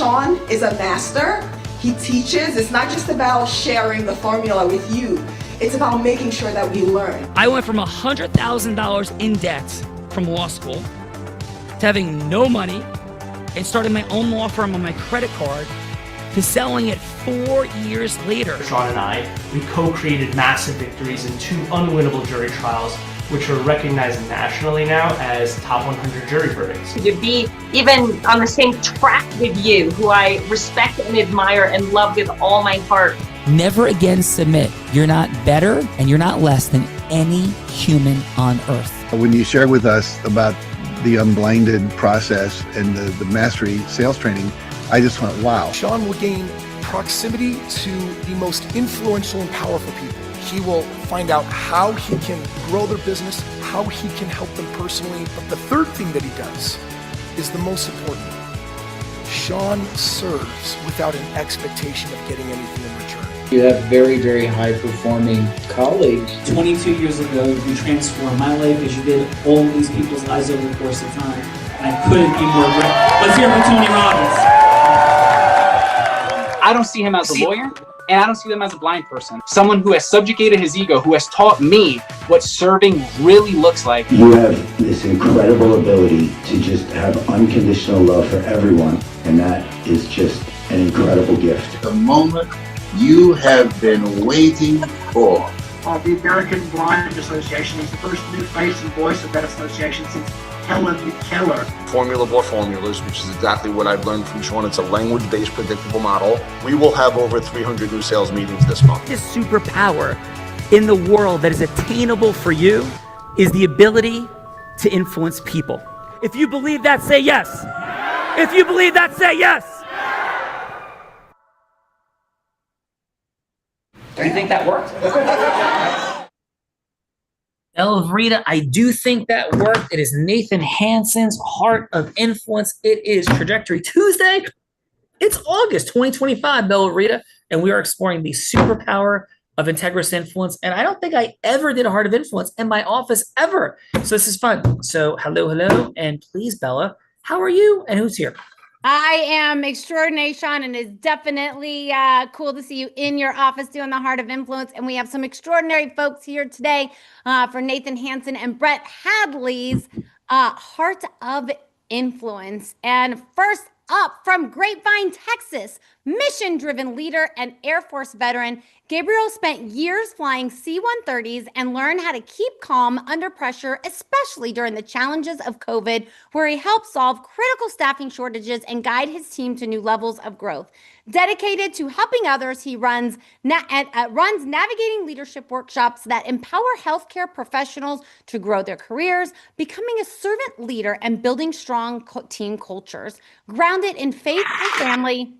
Sean is a master. He teaches. It's not just about sharing the formula with you. It's about making sure that we learn. I went from $100,000 in debt from law school to having no money and starting my own law firm on my credit card to selling it 4 years later. Sean and I, we co-created massive victories in 2 unwinnable jury trials, which are recognized nationally now as top 100 jury verdicts. To be even on the same track with you, who I respect and admire and love with all my heart. Never again submit. You're not better and you're not less than any human on earth. When you shared with us about the unblinded process and the mastery sales training, I just went, wow. Sean will gain proximity to the most influential and powerful people. He will find out how he can grow their business, how he can help them personally. But the third thing that he does is the most important. Sean serves without an expectation of getting anything in return. You have very, very high-performing colleagues. 22 years ago, you transformed my life as you did all these people's lives over the course of time. I couldn't be more grateful. Let's hear it for Tony Robbins. I don't see him as a lawyer, and I don't see him as a blind person. Someone who has subjugated his ego, who has taught me what serving really looks like. You have this incredible ability to just have unconditional love for everyone, and that is just an incredible gift. The moment you have been waiting for. The American Blind Association is the first new face and voice of that association since Helen Keller. Formula for formulas, which is exactly what I've learned from Sean. It's a language-based predictable model. We will have over 300 new sales meetings this month. This superpower in the world that is attainable for you is the ability to influence people. If you believe that, say yes. If you believe that, say yes. Do you think that worked? Elvrita, I do think that worked. It is Nathan Hansen's Heart of Influence. It is Trajectory Tuesday. It's August 2025, Elvrita, and we are exploring the superpower of integrous influence. And I don't think I ever did a Heart of Influence in my office ever. So this is fun. So hello, and please, Bella, how are you? And who's here? I am extraordinary, Sean, and it's definitely cool to see you in your office doing the Heart of Influence. And we have some extraordinary folks here today for Nathan Hansen and Brett Hadley's Heart of Influence. And first up from Grapevine, Texas, mission-driven leader and Air Force veteran, Gabriel spent years flying C-130s and learned how to keep calm under pressure, especially during the challenges of COVID, where he helped solve critical staffing shortages and guide his team to new levels of growth. Dedicated to helping others, he runs navigating leadership workshops that empower healthcare professionals to grow their careers, becoming a servant leader, and building strong team cultures. Grounded in faith and family,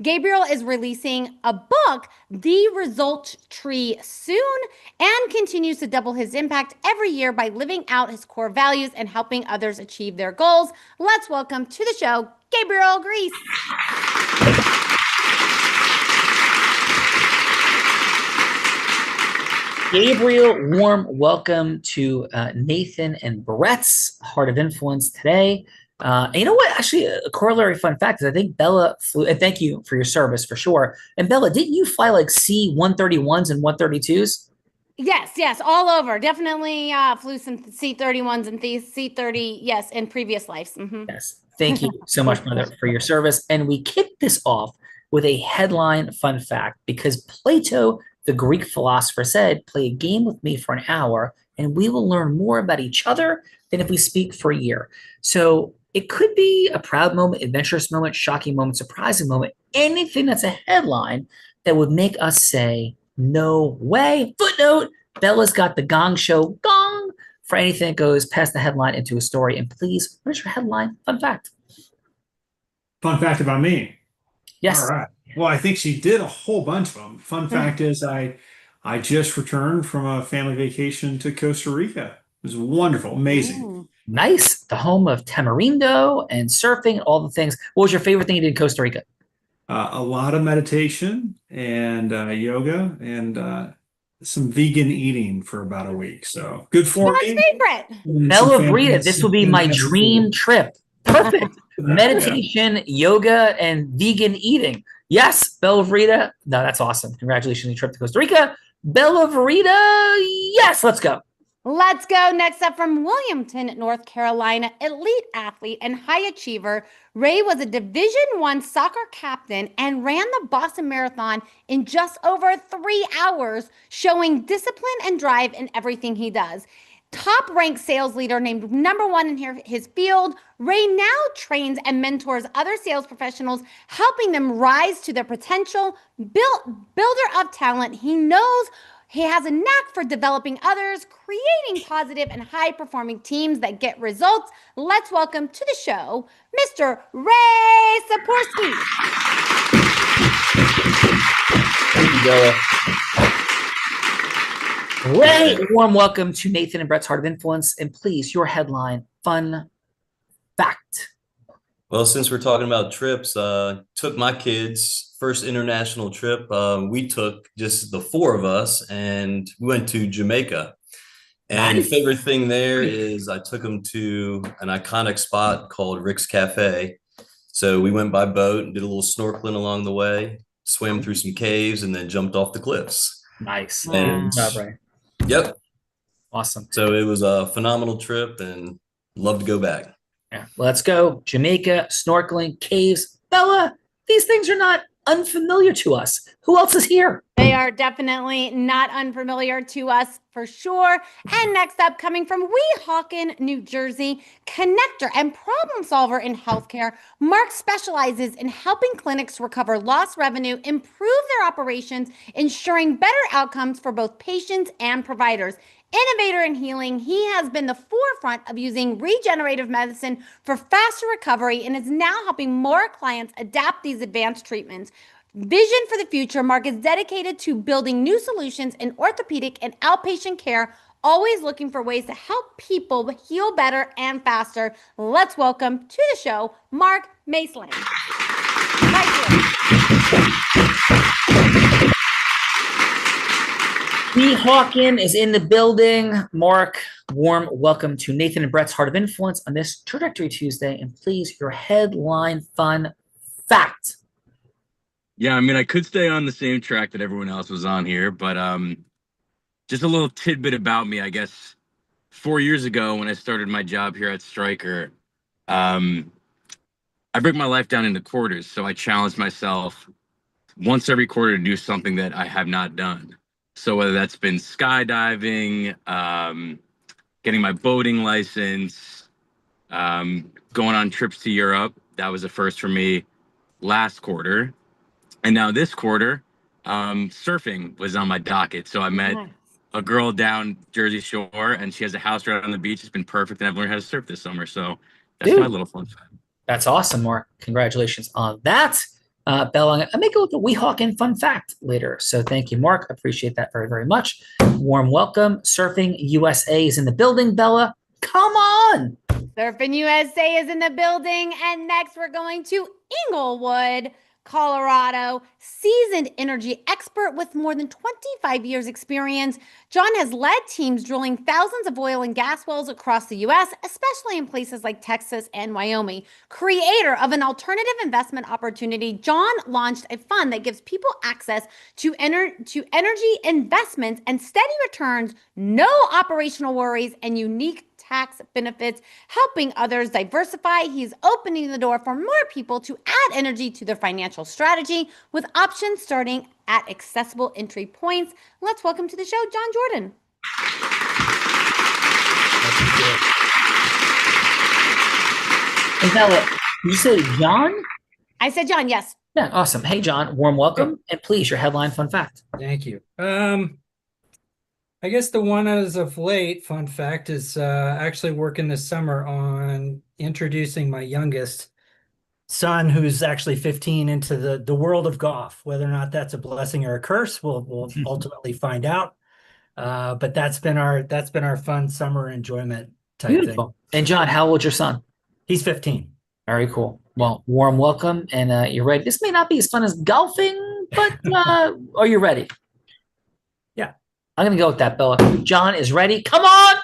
Gabriel is releasing a book, The Result Tree, soon, and continues to double his impact every year by living out his core values and helping others achieve their goals. Let's welcome to the show, Gabriel Grease. Gabriel, warm welcome to Nathan and Brett's Heart of Influence today. And you know what? Actually, a corollary fun fact is I think Bella flew, and thank you for your service for sure. And Bella, didn't you fly like C-131s and 132s? Yes, all over. Definitely flew some C-31s and C-30, yes, in previous lives. Mm-hmm. Yes. Thank you so much, brother, for your service. And we kicked this off with a headline fun fact because Plato, the Greek philosopher, said, play a game with me for an hour and we will learn more about each other than if we speak for a year. So it could be a proud moment, adventurous moment, shocking moment, surprising moment, anything that's a headline that would make us say, no way. Footnote, Bella's got the Gong Show gong for anything that goes past the headline into a story. And please, what is your headline? Fun fact. Fun fact about me. Yes. All right. Well, I think she did a whole bunch of them. Fun fact is I just returned from a family vacation to Costa Rica. It was wonderful, amazing. Ooh. Nice. The home of tamarindo and surfing, all the things. What was your favorite thing you did in Costa Rica? A lot of meditation and yoga and some vegan eating for about a week. So good for me. My favorite. Bella Brita, this will be my dream trip. Perfect. meditation, yoga, and vegan eating. Yes, Bella Verita. No, that's awesome. Congratulations on your trip to Costa Rica. Bella Verita, yes, let's go. Let's go. Next up from Williamton, North Carolina, elite athlete and high achiever. Ray was a Division I soccer captain and ran the Boston Marathon in just over 3 hours, showing discipline and drive in everything he does. Top ranked sales leader named #1 in his field, Ray now trains and mentors other sales professionals, helping them rise to their potential. Builder of talent, he knows he has a knack for developing others, creating positive and high-performing teams that get results. Let's welcome to the show, Mr. Ray Saporsky. Thank you, Bella. Ray, a warm welcome to Nathan and Brett's Heart of Influence. And please, your headline, fun fact. Well, since we're talking about trips, took my kids' first international trip. We took just the 4 of us, and we went to Jamaica. And the favorite thing there is I took them to an iconic spot called Rick's Cafe. So we went by boat and did a little snorkeling along the way, swam through some caves, and then jumped off the cliffs. Nice. And, Good job, Ray. Yep. Awesome. So it was a phenomenal trip and love to go back. Yeah. Let's go. Jamaica, snorkeling, caves. Bella, these things are not unfamiliar to us. Who else is here? They are definitely not unfamiliar to us for sure. And next up, coming from Weehawken, New Jersey, connector and problem solver in healthcare, Mark specializes in helping clinics recover lost revenue, improve their operations, ensuring better outcomes for both patients and providers. Innovator in healing, he has been the forefront of using regenerative medicine for faster recovery and is now helping more clients adapt these advanced treatments. Vision for the future, Mark is dedicated to building new solutions in orthopedic and outpatient care, always looking for ways to help people heal better and faster. Let's welcome to the show, Mark Maceland. Weehawken is in the building. Mark, warm welcome to Nathan and Brett's Heart of Influence on this Trajectory Tuesday. And please, your headline fun fact. Yeah, I mean, I could stay on the same track that everyone else was on here, but just a little tidbit about me, I guess. 4 years ago, when I started my job here at Stryker, I break my life down into quarters. So I challenged myself once every quarter to do something that I have not done. So whether that's been skydiving, getting my boating license, going on trips to Europe, that was a first for me last quarter. And now this quarter, surfing was on my docket. So I met a girl down Jersey Shore, and she has a house right on the beach. It's been perfect, and I've learned how to surf this summer. So that's my little fun fact. That's awesome, Mark. Congratulations on that. Bella, I may go with the Weehawken fun fact later. So thank you, Mark. Appreciate that very, very much. Warm welcome. Surfing USA is in the building, Bella. Come on. Surfing USA is in the building. And next we're going to Inglewood, Colorado, seasoned energy expert with more than 25 years experience. John has led teams drilling thousands of oil and gas wells across the U.S., especially in places like Texas and Wyoming. Creator of an alternative investment opportunity, John launched a fund that gives people access to energy investments and steady returns, no operational worries, and unique tax benefits, helping others diversify. He's opening the door for more people to add energy to their financial strategy with options starting at accessible entry points. Let's welcome to the show, John Jordan. Hey, Bella, you say John? I said John, yes. Yeah, awesome. Hey, John, warm welcome. And please, your headline fun fact. Thank you. I guess the one as of late, fun fact, is actually working this summer on introducing my youngest son, who's actually 15, into the world of golf. Whether or not that's a blessing or a curse, we'll ultimately find out. But that's been our fun summer enjoyment type thing. And John, how old's your son? He's 15. Very cool. Well, warm welcome, and you're ready. This may not be as fun as golfing, but are you ready? Yeah. I'm going to go with that, Bella. John is ready. Come on.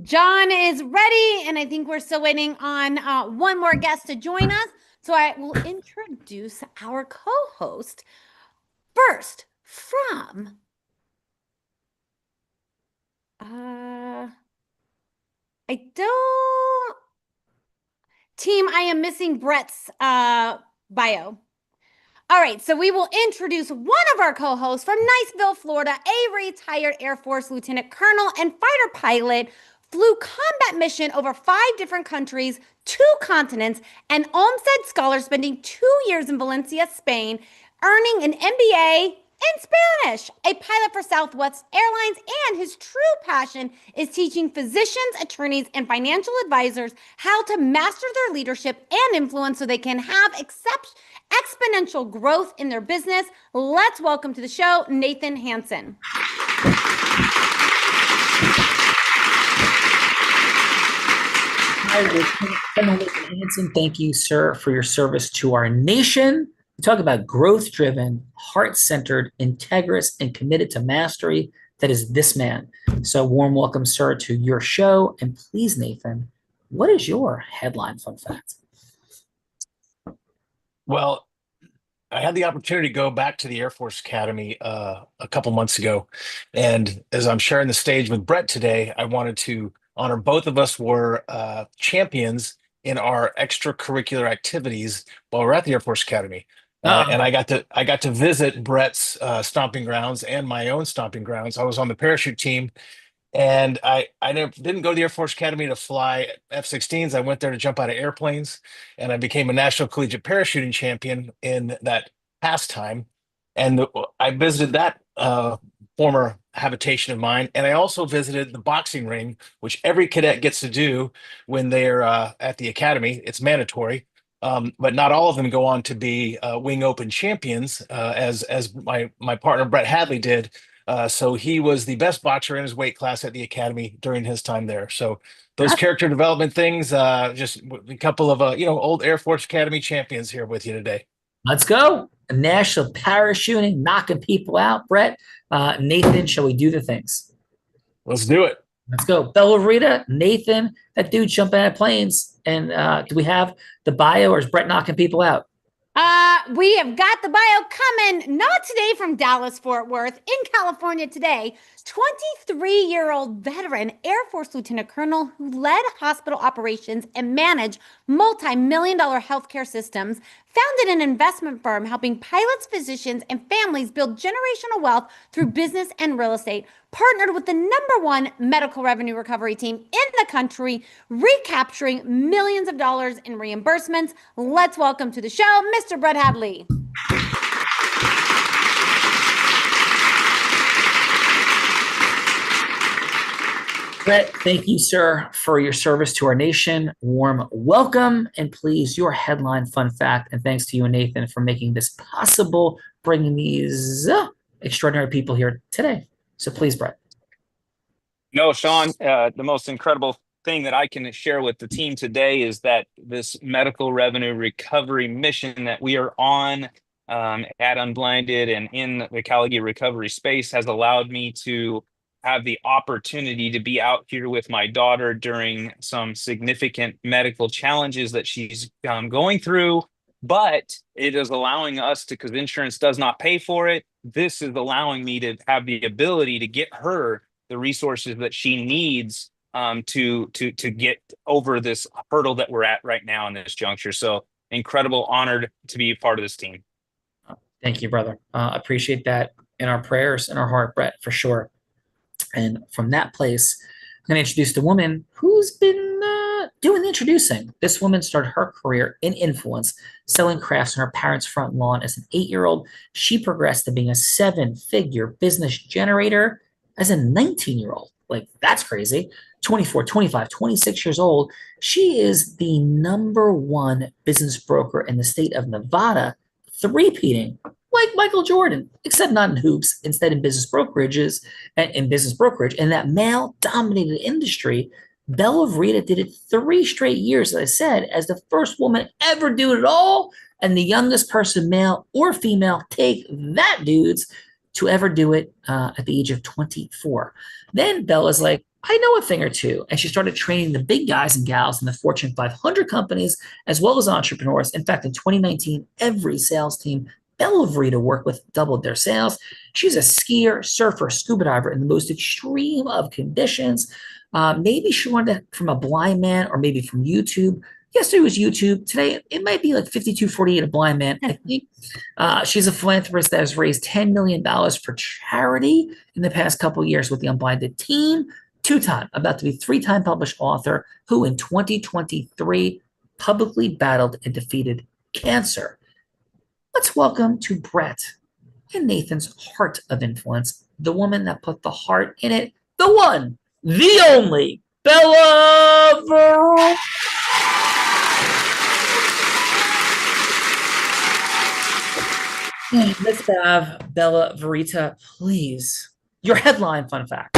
John is ready, and I think we're still waiting on one more guest to join us. So I will introduce our co-host first from I don't team. I am missing Brett's bio. All right, so we will introduce one of our co-hosts from Niceville, Florida, a retired Air Force lieutenant colonel and fighter pilot, flew combat mission over 5 different countries, 2 continents, an Olmsted scholar spending 2 years in Valencia, Spain, earning an MBA in Spanish, a pilot for Southwest Airlines, and his true passion is teaching physicians, attorneys, and financial advisors how to master their leadership and influence so they can have exponential growth in their business. Let's welcome to the show, Nathan Hansen. Hi, Lieutenant Hansen. Thank you, sir, for your service to our nation. We talk about growth-driven, heart-centered, integrous, and committed to mastery. That is this man. So warm welcome, sir, to your show. And please, Nathan, what is your headline fun fact? Well, I had the opportunity to go back to the Air Force Academy a couple months ago. And as I'm sharing the stage with Brett today, I wanted to honor both of us were champions in our extracurricular activities while we're at the Air Force Academy. And I got to visit Brett's stomping grounds and my own stomping grounds. I was on the parachute team, and I didn't go to the Air Force Academy to fly F-16s. I went there to jump out of airplanes, and I became a national collegiate parachuting champion in that pastime. And I visited that former habitation of mine, and I also visited the boxing ring, which every cadet gets to do when they're at the academy. It's mandatory. But not all of them go on to be wing open champions, as my partner Brett Hadley did. So he was the best boxer in his weight class at the academy during his time there. So those character development things, just a couple of old Air Force Academy champions here with you today. Let's go. National parachuting, knocking people out. Brett, Nathan, shall we do the things? Let's do it. Let's go. Bella Rita, Nathan, that dude jumping out of planes. And do we have the bio, or is Brett knocking people out? We have got the bio coming, not today from Dallas, Fort Worth, in California today. 23-year-old veteran Air Force Lieutenant Colonel who led hospital operations and managed multi-million-dollar healthcare systems, founded an investment firm helping pilots, physicians, and families build generational wealth through business and real estate, partnered with the #1 medical revenue recovery team in the country, recapturing millions of dollars in reimbursements. Let's welcome to the show, Mr. Brett Hadley. Brett, thank you, sir, for your service to our nation. Warm welcome, and please, your headline fun fact. And thanks to you and Nathan for making this possible, bringing these extraordinary people here today. So please, Brett. No, Sean, the most incredible thing that I can share with the team today is that this medical revenue recovery mission that we are on at Unblinded and in the Cali recovery space has allowed me to have the opportunity to be out here with my daughter during some significant medical challenges that she's going through. But it is allowing us to, because insurance does not pay for it, this is allowing me to have the ability to get her the resources that she needs to get over this hurdle that we're at right now in this juncture. So incredible, honored to be a part of this team. Thank you, brother. Appreciate that in our prayers and our heart, Brett, for sure. And from that place, I'm going to introduce the woman who's been doing the introducing. This woman started her career in influence, selling crafts on her parents' front lawn as an 8-year-old. She progressed to being a 7-figure business generator as a 19-year-old. Like, that's crazy. 24, 25, 26 years old. She is the #1 business broker in the state of Nevada, three-peating like Michael Jordan, except not in hoops, instead in business brokerages and in business brokerage. In that male-dominated industry, Bella Rita did it 3 straight years, as I said, as the first woman ever do it all, and the youngest person, male or female, take that, dudes, to ever do it at the age of 24. Then Bella's like, I know a thing or two. And she started training the big guys and gals in the Fortune 500 companies, as well as entrepreneurs. In fact, in 2019, every sales team Bella Verita worked with doubled their sales. She's a skier, surfer, scuba diver in the most extreme of conditions. Maybe she learned it from a blind man or maybe from YouTube. Yesterday was YouTube. Today, it might be like 52-48 a blind man. I think she's a philanthropist that has raised $10 million for charity in the past couple of years with the Unblinded team. Two-time, about to be three-time published author who in 2023 publicly battled and defeated cancer. Let's welcome to Brett and Nathan's Heart of Influence, the woman that put the heart in it, the one, the only, Bella Verita. Let's have Bella Verita, please. Your headline fun fact.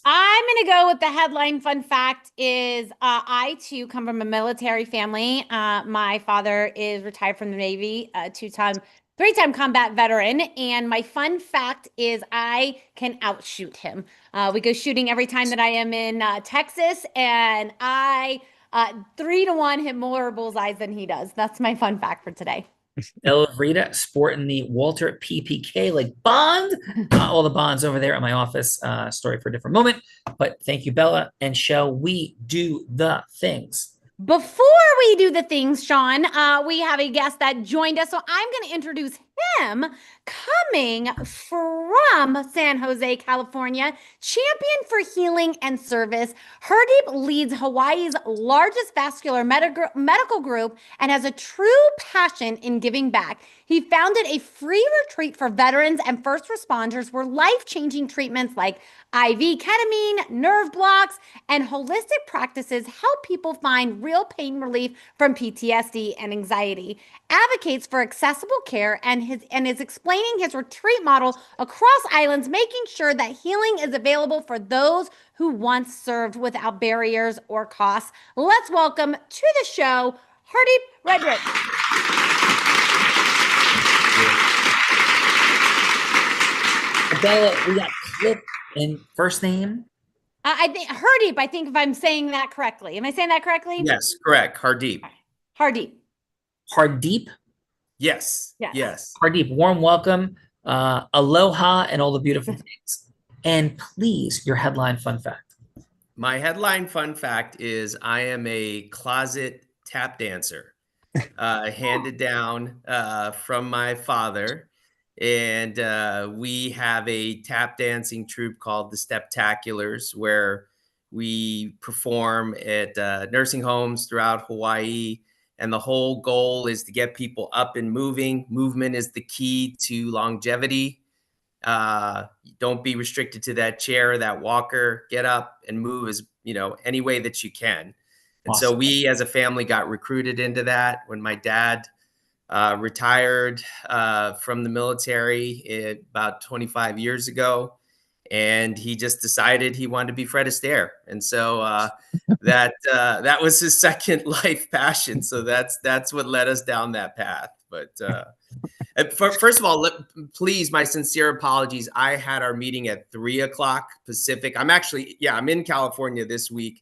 I'm going to go with the headline fun fact is I, too, come from a military family. My father is retired from the Navy, three-time combat veteran. And my fun fact is I can outshoot him. We go shooting every time that I am in Texas, and I 3-to-1 hit more bullseyes than he does. That's my fun fact for today. Bella Verita sporting the Walter PPK like bond. All the bonds over there in my office. Story for a different moment. But thank you, Bella. And shall we do the things? Before we do the things, Sean, we have a guest that joined us. So I'm going to introduce him, coming from San Jose, California, champion for healing and service. Hardeep leads Hawaii's largest vascular medical group and has a true passion in giving back. He founded a free retreat for veterans and first responders where life-changing treatments like IV ketamine, nerve blocks, and holistic practices help people find real pain relief from PTSD and anxiety. Advocates for accessible care and is explaining his retreat model across islands, making sure that healing is available for those who once served without barriers or costs. Let's welcome to the show, Hardeep Redrick. Bella, we got Clip in first name. I think Hardeep. I think if I'm saying that correctly. Am I saying that correctly? Yes, correct. Hardeep. Hardeep. Hardeep. Yes. Yes. Yes. Hardeep, warm welcome. Aloha and all the beautiful things. And please, your headline fun fact. My headline fun fact is I am a closet tap dancer, handed down from my father. And we have a tap dancing troupe called the Steptaculars, where we perform at nursing homes throughout Hawaii. And the whole goal is to get people up and moving. Movement is the key to longevity. Don't be restricted to that chair or that walker. Get up and move as, any way that you can. And so we as a family got recruited into that when my dad retired from the military about 25 years ago. And he just decided he wanted to be Fred Astaire. And so that was his second life passion. So that's what led us down that path. But first of all, please, my sincere apologies. I had our meeting at 3:00 Pacific. I'm in California this week.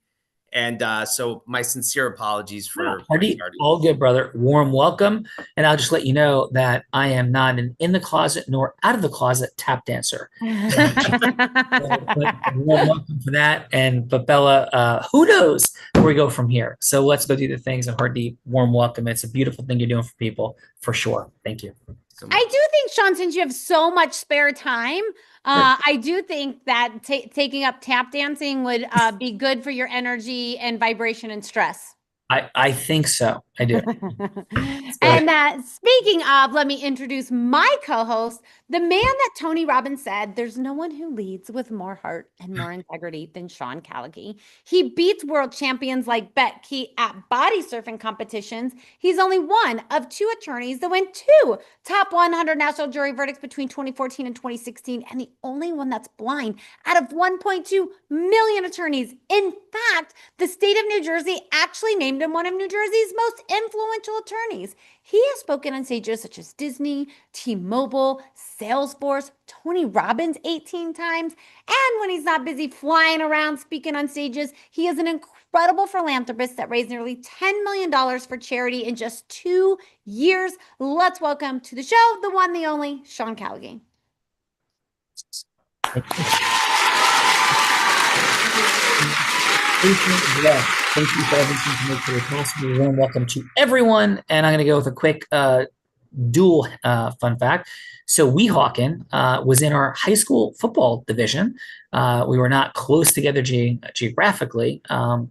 And so my sincere apologies for Hardeep. All good, brother. Warm welcome. And I'll just let you know that I am not an in the closet nor out of the closet tap dancer. But warm welcome for that. But Bella, who knows where we go from here? So let's go do the things. And Hardeep, warm welcome. It's a beautiful thing you're doing for people, for sure. Thank you. I do think, Sean, since you have so much spare time, I do think that taking up tap dancing would be good for your energy and vibration and stress. I think so. I do. And speaking of, let me introduce my co-host, the man that Tony Robbins said, there's no one who leads with more heart and more integrity than Sean Callagy. He beats world champions like Bet Key at body surfing competitions. He's only one of 2 attorneys that win 2 top 100 national jury verdicts between 2014 and 2016, and the only one that's blind out of 1.2 million attorneys. In fact, the state of New Jersey actually named him one of New Jersey's most influential attorneys. He has spoken on stages such as Disney, T-Mobile, Salesforce, Tony Robbins 18 times. And when he's not busy flying around speaking on stages, he is an incredible philanthropist that raised nearly $10 million for charity in just 2 years. Let's welcome to the show, the one, the only, Sean Callaghan. Thank you for everything to make it possible. Warm welcome to everyone. And I'm going to go with a quick dual fun fact. So Weehawken was in our high school football division. We were not close together geographically,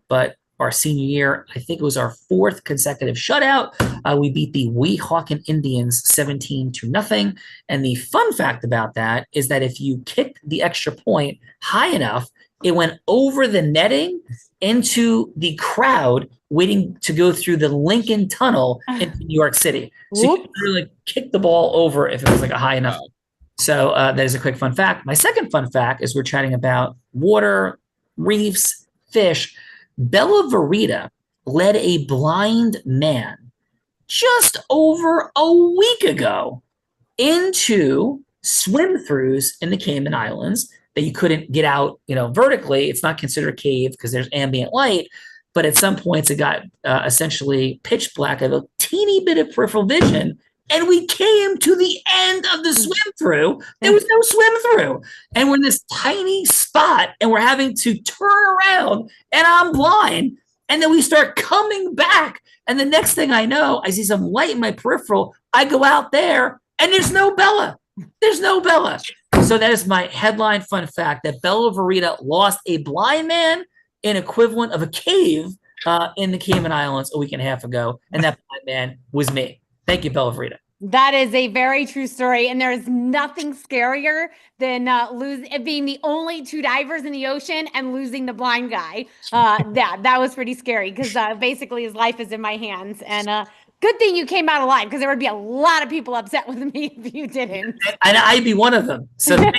but our senior year, I think it was our 4th consecutive shutout. We beat the Weehawken Indians 17-0. And the fun fact about that is that if you kicked the extra point high enough, it went over the netting into the crowd waiting to go through the Lincoln Tunnel in New York City. So you could really kick the ball over if it was like a high enough. So that is a quick fun fact. My second fun fact is we're chatting about water, reefs, fish. Bella Verita led a blind man just over a week ago into swim-throughs in the Cayman Islands that you couldn't get out, vertically. It's not considered a cave because there's ambient light, but at some points it got essentially pitch black. I have a teeny bit of peripheral vision, and we came to the end of the swim through. There was no swim through, and we're in this tiny spot, and we're having to turn around, and I'm blind, and then we start coming back, and the next thing I know, I see some light in my peripheral. I go out there, and there's no Bella. There's no Bella. So that is my headline fun fact, that Bella Verita lost a blind man in equivalent of a cave in the Cayman Islands a week and a half ago. And that blind man was me. Thank you, Bella Verita. That is a very true story. And there is nothing scarier than being the only 2 divers in the ocean and losing the blind guy. That was pretty scary because basically his life is in my hands. And good thing you came out alive, because there would be a lot of people upset with me if you didn't. And I'd be one of them. So and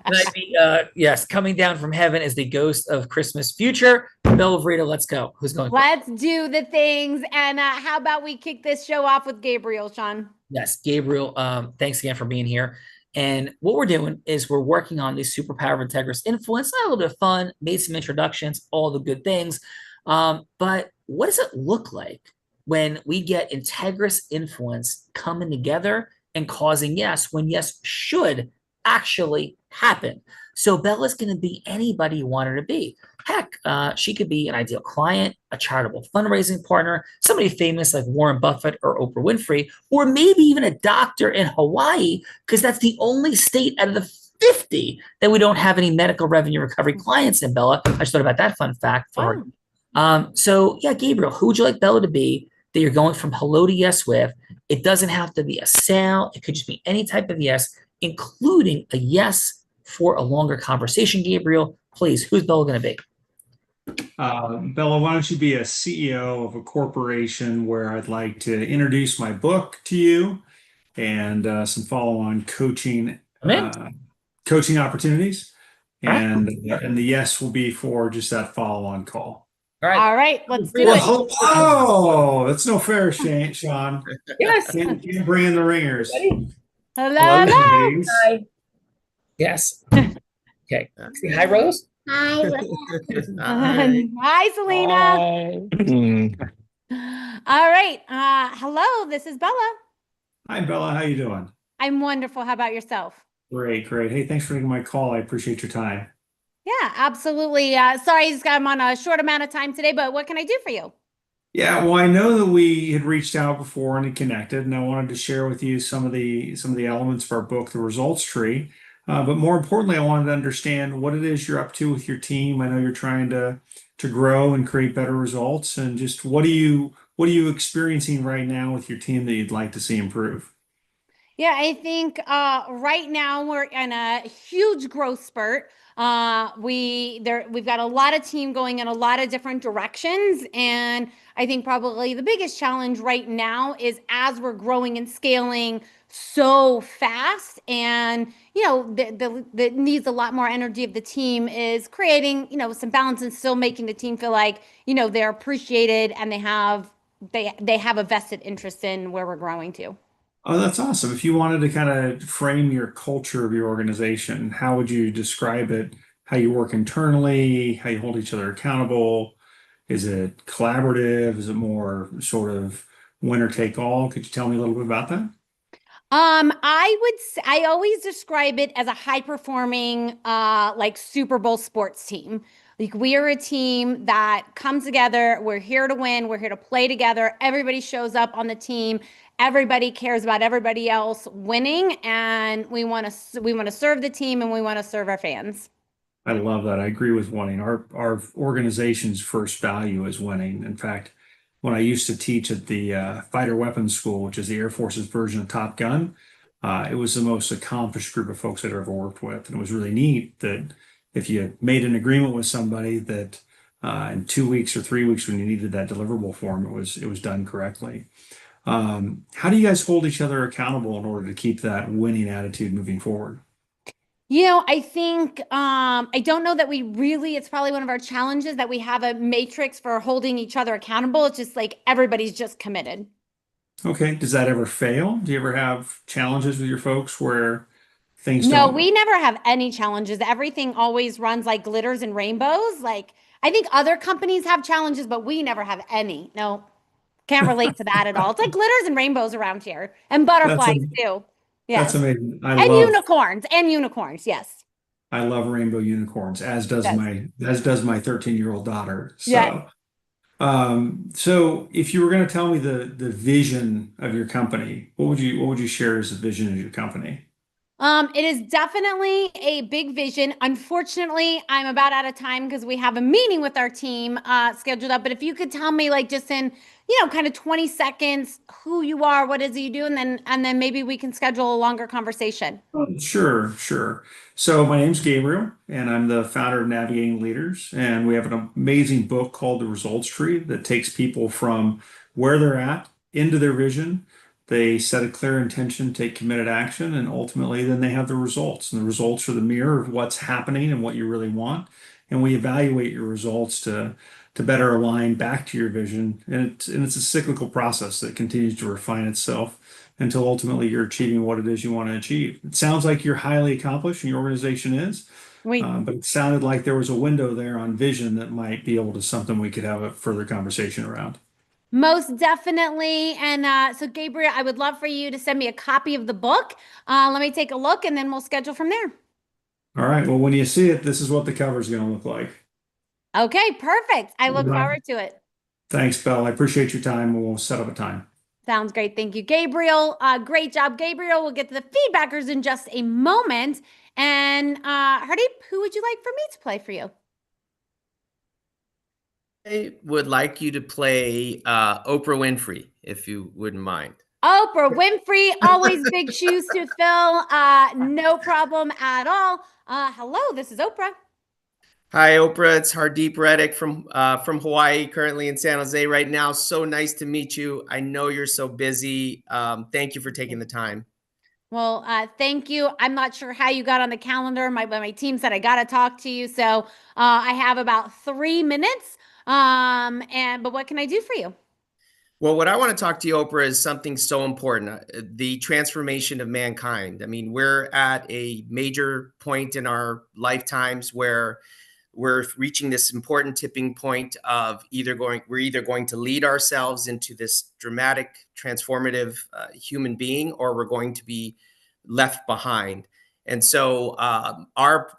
I'd be, yes, coming down from heaven as the ghost of Christmas future. Bella Verita, let's go. Who's going? Let's do the things. And how about we kick this show off with Gabriel, Sean? Yes, Gabriel, thanks again for being here. And what we're doing is we're working on the superpower of Integris Influence. A little bit of fun, made some introductions, all the good things. But what does it look like when we get Integris Influence coming together and causing yes when yes should actually happen? So Bella's going to be anybody you want her to be. Heck, she could be an ideal client, a charitable fundraising partner, somebody famous like Warren Buffett or Oprah Winfrey, or maybe even a doctor in Hawaii, because that's the only state out of the 50 that we don't have any medical revenue recovery clients in, Bella. I just thought about that fun fact for her. So yeah, Gabriel, who would you like Bella to be that you're going from hello to yes with? It doesn't have to be a sale. It could just be any type of yes, including a yes for a longer conversation. Gabriel, please, who's Bella going to be? Bella, why don't you be a CEO of a corporation where I'd like to introduce my book to you and some follow-on coaching opportunities. And the yes will be for just that follow-on call. All right, let's do it. Oh, that's no fair, Sean. Yes. Can't bring in the ringers. Hello. Hi. Yes. Okay. Hi, Rose. Hi. Hi, Selena. All right. Hello, this is Bella. Hi, Bella. How you doing? I'm wonderful. How about yourself? Great. Hey, thanks for taking my call. I appreciate your time. Yeah, absolutely. Sorry, I'm on a short amount of time today, but what can I do for you? Yeah, well, I know that we had reached out before and had connected, and I wanted to share with you some of the elements of our book, The Results Tree. But more importantly, I wanted to understand what it is you're up to with your team. I know you're trying to grow and create better results, and just what are you experiencing right now with your team that you'd like to see improve? Yeah, I think right now we're in a huge growth spurt. We've got a lot of team going in a lot of different directions, and I think probably the biggest challenge right now is as we're growing and scaling so fast, and that needs a lot more energy of the team, is creating some balance and still making the team feel like they're appreciated and they have they have a vested interest in where we're growing to. Oh, that's awesome. If you wanted to kind of frame your culture of your organization, how would you describe it? How you work internally, how you hold each other accountable? Is it collaborative? Is it more sort of winner take all? Could you tell me a little bit about that? I always describe it as a high performing, like Super Bowl sports team. Like we are a team that comes together. We're here to win. We're here to play together. Everybody shows up on the team. Everybody cares about everybody else winning, and we want to serve the team and we want to serve our fans. I love that. I agree with winning. Our organization's first value is winning. In fact, when I used to teach at the Fighter Weapons School, which is the Air Force's version of Top Gun, it was the most accomplished group of folks I'd ever worked with. And it was really neat that if you made an agreement with somebody that in 2 weeks or 3 weeks when you needed that deliverable form, it was done correctly. How do you guys hold each other accountable in order to keep that winning attitude moving forward? I think I don't know that it's probably one of our challenges that we have a matrix for holding each other accountable. It's just like everybody's just committed. Okay. Does that ever fail? Do you ever have challenges with your folks where things No, don't? we never have any challenges. Everything always runs like glitters and rainbows. Like I think other companies have challenges, but we never have any. No, can't relate to that at all. It's like glitters and rainbows around here and butterflies too. That's Yes. amazing. And unicorns. Yes. I love rainbow unicorns, as does Yes. my 13-year-old daughter. So, Yeah. so if you were going to tell me the vision of your company, what would you share as the vision of your company? It is definitely a big vision. Unfortunately, I'm about out of time because we have a meeting with our team scheduled up. But if you could tell me, like, just in kind of 20 seconds, who you are, what is it you do, and then maybe we can schedule a longer conversation. Sure. So my name's Gabriel, and I'm the founder of Navigating Leaders, and we have an amazing book called The Results Tree that takes people from where they're at into their vision. They set a clear intention, take committed action, and ultimately then they have the results. And the results are the mirror of what's happening and what you really want. And we evaluate your results to better align back to your vision. And it's a cyclical process that continues to refine itself until ultimately you're achieving what it is you want to achieve. It sounds like you're highly accomplished and your organization is, but it sounded like there was a window there on vision that might be able to something we could have a further conversation around. Most definitely. And so, Gabriel, I would love for you to send me a copy of the book. Let me take a look and then we'll schedule from there. All right. Well, when you see it, this is what the cover is going to look like. Okay, perfect. I look Right. forward to it. Thanks, Belle. I appreciate your time. We'll set up a time. Sounds great. Thank you, Gabriel. Great job, Gabriel. We'll get to the feedbackers in just a moment. And Hardeep, who would you like for me to play for you? I would like you to play Oprah Winfrey, if you wouldn't mind. Oprah Winfrey, always big shoes to fill. No problem at all. Hello, this is Oprah. Hi, Oprah. It's Hardeep Reddick from Hawaii, currently in San Jose right now. So nice to meet you. I know you're so busy. Thank you for taking the time. Well, thank you. I'm not sure how you got on the calendar. My team said I got to talk to you. So I have about 3 minutes. But what can I do for you? Well, what I want to talk to you, Oprah, is something so important, the transformation of mankind. I mean, we're at a major point in our lifetimes where we're reaching this important tipping point of we're either going to lead ourselves into this dramatic, transformative human being, or we're going to be left behind. And so our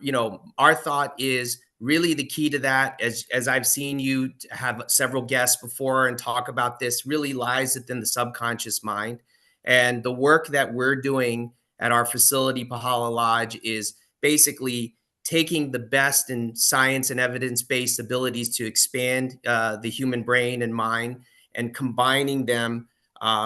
thought is really the key to that, as I've seen you have several guests before and talk about this, really lies within the subconscious mind. And the work that we're doing at our facility, Pahala Lodge, is basically taking the best in science and evidence-based abilities to expand the human brain and mind and combining them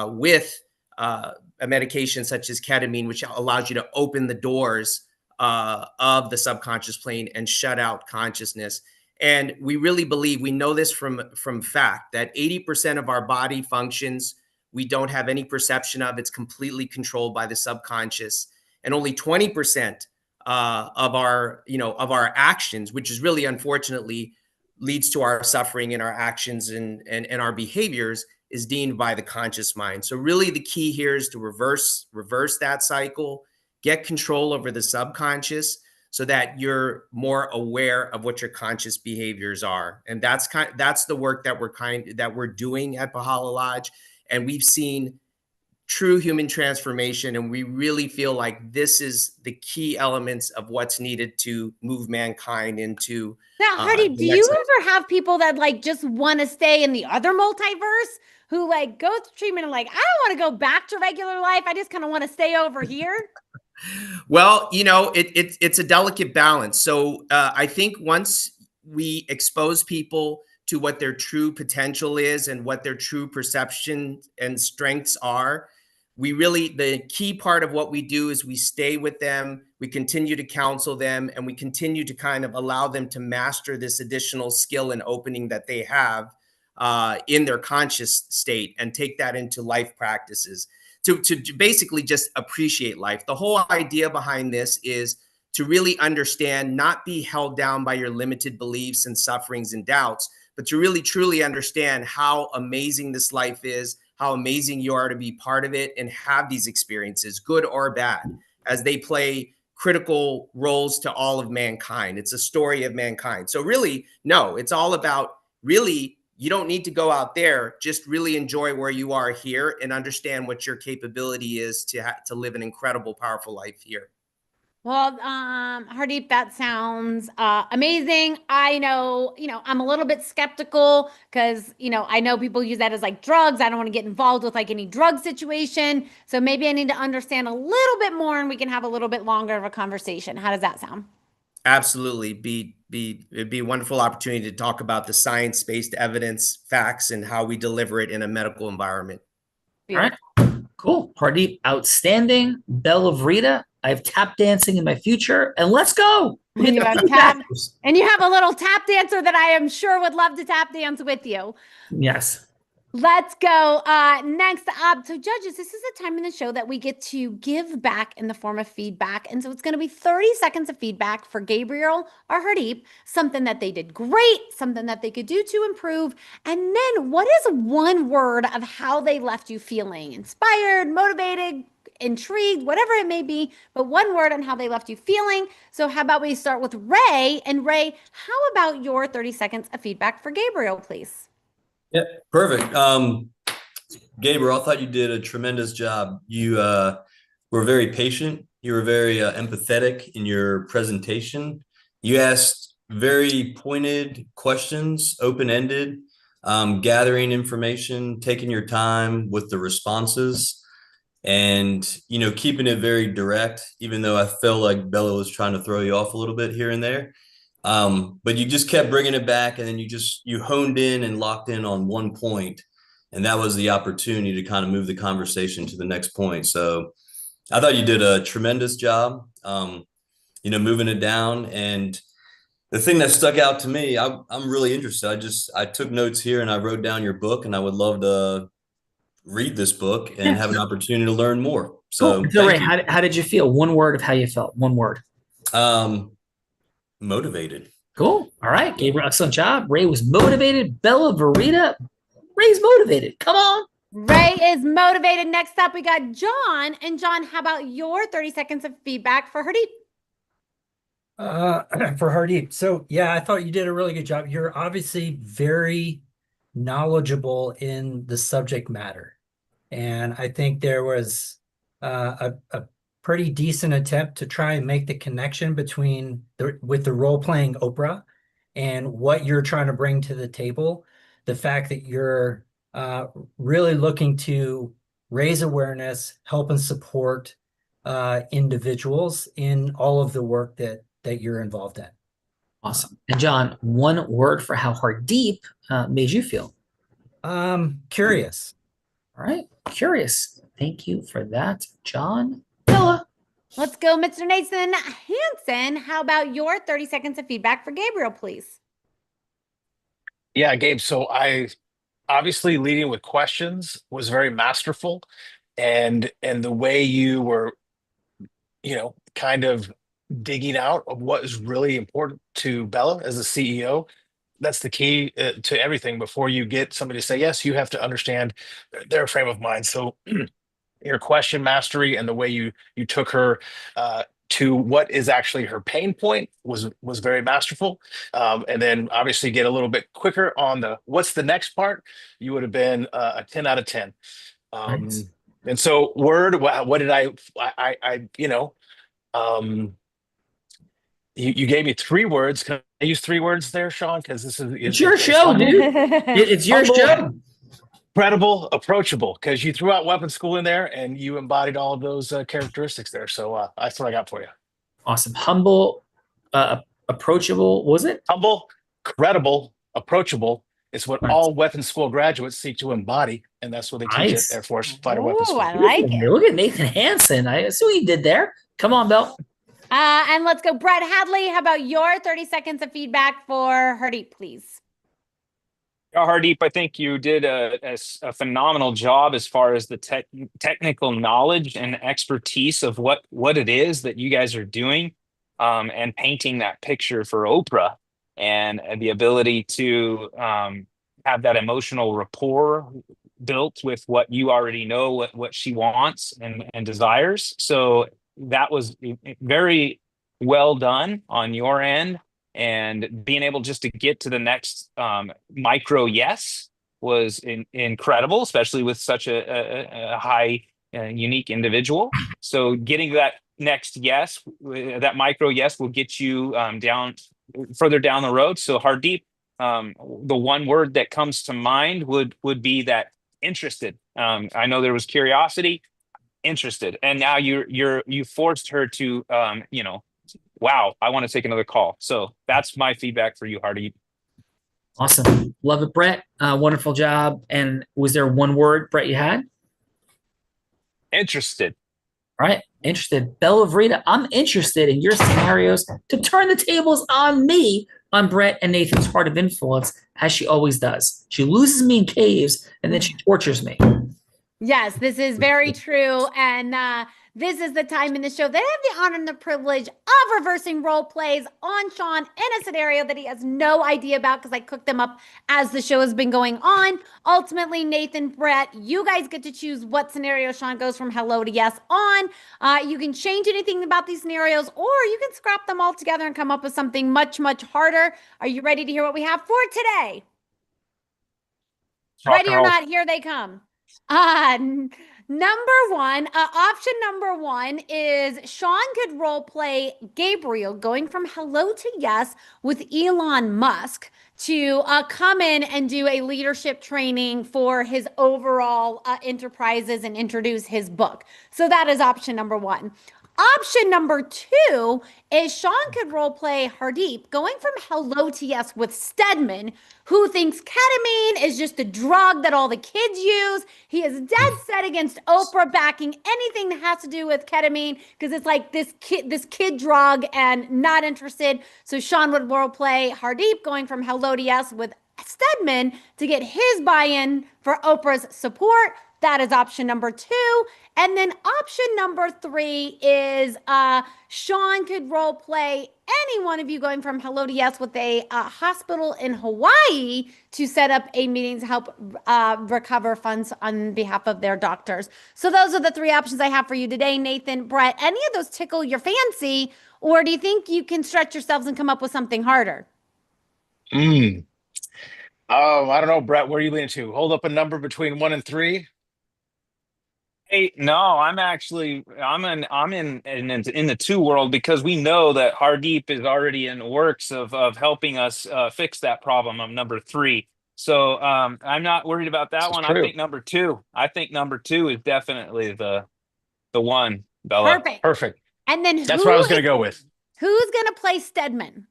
with a medication such as ketamine, which allows you to open the doors of the subconscious plane and shut out consciousness. And we really believe, we know this from fact, that 80% of our body functions we don't have any perception of. It's completely controlled by the subconscious. And only 20% of our actions, which is really unfortunately leads to our suffering and our actions and our behaviors, is deemed by the conscious mind. So really the key here is to reverse that cycle, get control over the subconscious so that you're more aware of what your conscious behaviors are. And that's the work that we're doing at Bahala Lodge. And we've seen true human transformation. And we really feel like this is the key elements of what's needed to move mankind into. Now, Hardeep, do you ever have people that like just want to stay in the other multiverse who like go through treatment and like, I don't want to go back to regular life. I just kind of want to stay over here? Well, you know, it's a delicate balance. So I think once we expose people to what their true potential is and what their true perception and strengths are, the key part of what we do is we stay with them, we continue to counsel them, and we continue to kind of allow them to master this additional skill and opening that they have in their conscious state and take that into life practices to basically just appreciate life. The whole idea behind this is to really understand, not be held down by your limited beliefs and sufferings and doubts, but to really truly understand how amazing this life is, how amazing you are to be part of it and have these experiences, good or bad, as they play critical roles to all of mankind. It's a story of mankind. So really, no, it's all about really, you don't need to go out there, just really enjoy where you are here and understand what your capability is to live an incredible, powerful life here. Well, Hardeep, that sounds amazing. I know, I'm a little bit skeptical because, I know people use that as like drugs. I don't want to get involved with like any drug situation. So maybe I need to understand a little bit more and we can have a little bit longer of a conversation. How does that sound? Absolutely. It'd be a wonderful opportunity to talk about the science-based evidence, facts, and how we deliver it in a medical environment. All right. Cool. Hardeep, outstanding. Bella Vrita, I have tap dancing in my future, and let's go. And you have a little tap dancer that I am sure would love to tap dance with you. Yes. Let's go. Next up. So judges, this is a time in the show that we get to give back in the form of feedback. And so it's going to be 30 seconds of feedback for Gabriel or Hardeep, something that they did great, something that they could do to improve. And then what is one word of how they left you feeling? Inspired, motivated, intrigued, whatever it may be, but one word on how they left you feeling. So how about we start with Ray? And Ray, how about your 30 seconds of feedback for Gabriel, please? Yeah, perfect. Gabriel, I thought you did a tremendous job. You were very patient. You were very empathetic in your presentation. You asked very pointed questions, open-ended, gathering information, taking your time with the responses, and keeping it very direct, even though I felt like Bella was trying to throw you off a little bit here and there. But you just kept bringing it back, and then you honed in and locked in on one point, and that was the opportunity to kind of move the conversation to the next point. So I thought you did a tremendous job, moving it down. And the thing that stuck out to me, I'm really interested. I took notes here and I wrote down your book, and I would love to read this book and have an opportunity to learn more. So, cool. Ray, how did you feel? One word of how you felt. One word. Motivated. Cool. All right, Gabriel, excellent job. Ray was motivated. Bella Vrita, Ray's motivated. Come on. Ray is motivated. Next up, we got John. And John, how about your 30 seconds of feedback for Hardeep? For Hardeep. So yeah, I thought you did a really good job. You're obviously very knowledgeable in the subject matter. And I think there was a pretty decent attempt to try and make the connection between with the role-playing Oprah and what you're trying to bring to the table. The fact that you're really looking to raise awareness, help and support individuals in all of the work that you're involved in. Awesome. And John, one word for how Hardeep made you feel. Curious. All right. Curious. Thank you for that, John. Bella. Let's go, Mr. Nathan Hansen. How about your 30 seconds of feedback for Gabriel, please? Yeah, Gabe. So I obviously leading with questions was very masterful, and the way you were, kind of digging out of what is really important to Bella as a CEO that's the key to everything. Before you get somebody to say yes, you have to understand their frame of mind. So your question mastery and the way you took her to what is actually her pain point was very masterful. And then obviously get a little bit quicker on the what's the next part. You would have been a 10 out of 10. Nice. And so word, what did I you gave me 3 words. Can I use 3 words there, Sean? Because It's your show, dude. It's your Humble, show. credible, approachable. Because you threw out weapon school in there, and you embodied all of those characteristics there. So that's what I got for you. Awesome. Humble, approachable. What was it? Humble, credible, approachable. It's what all weapon school graduates seek to embody, and that's what they teach at Air Force Fighter Weapons School. I like it. Look at Nathan Hansen. I see what you did there. Come on, Bill. And let's go. Brett Hadley, how about your 30 seconds of feedback for Hardeep, please? Hardeep, I think you did a phenomenal job as far as the technical knowledge and expertise of what it is that you guys are doing, and painting that picture for Oprah, and the ability to have that emotional rapport built with what you already know, what she wants and desires. So that was very well done on your end. And being able just to get to the next micro yes was incredible, especially with such a high unique individual. So getting that next yes, that micro yes, will get you further down the road. So Hardeep, the one word that comes to mind would be that interested. I know there was curiosity, interested, and now you forced her to wow, I want to take another call. So that's my feedback for you, Hardeep. Awesome. Love it, Brett. Wonderful job. And was there one word, Brett, you had? Interested. All right. Interested. Bella Vrita, I'm interested in your scenarios to turn the tables on me, on Brett and Nathan's Heart of Influence, as she always does. She loses me in caves, and then she tortures me. Yes, this is very true. And this is the time in the show that I have the honor and the privilege of reversing role plays on Sean in a scenario that he has no idea about, because I cooked them up as the show has been going on. Ultimately, Nathan, Brett, you guys get to choose what scenario Sean goes from hello to yes on. You can change anything about these scenarios, or you can scrap them all together and come up with something much, much harder. Are you ready to hear what we have for today? Ready or not, here they come. Option number one is Sean could role play Gabriel going from hello to yes with Elon Musk to come in and do a leadership training for his overall enterprises and introduce his book. So that is option number one. Option number two is Sean could role play Hardeep going from hello to yes with Stedman, who thinks ketamine is just a drug that all the kids use. He is dead set against Oprah backing anything that has to do with ketamine, because it's like this kid drug, and not interested. So Sean would role play Hardeep going from hello to yes with Stedman to get his buy-in for Oprah's support. That is option number two. And then option number three is Sean could role play any one of you going from hello to yes with a hospital in Hawaii to set up a meeting to help recover funds on behalf of their doctors. So those are the 3 options I have for you today, Nathan, Brett. Any of those tickle your fancy, or do you think you can stretch yourselves and come up with something harder? I don't know, Brett. Where are you leaning to? Hold up a number between 1 and 3. Hey, no, I'm in the 2 world, because we know that Hardeep is already in the works of helping us fix that problem of number 3. So I'm not worried about that one. True. I think number 2. I think number 2 is definitely the one, Bella. Perfect. And then That's what I was going to go with. Who's going to play Stedman?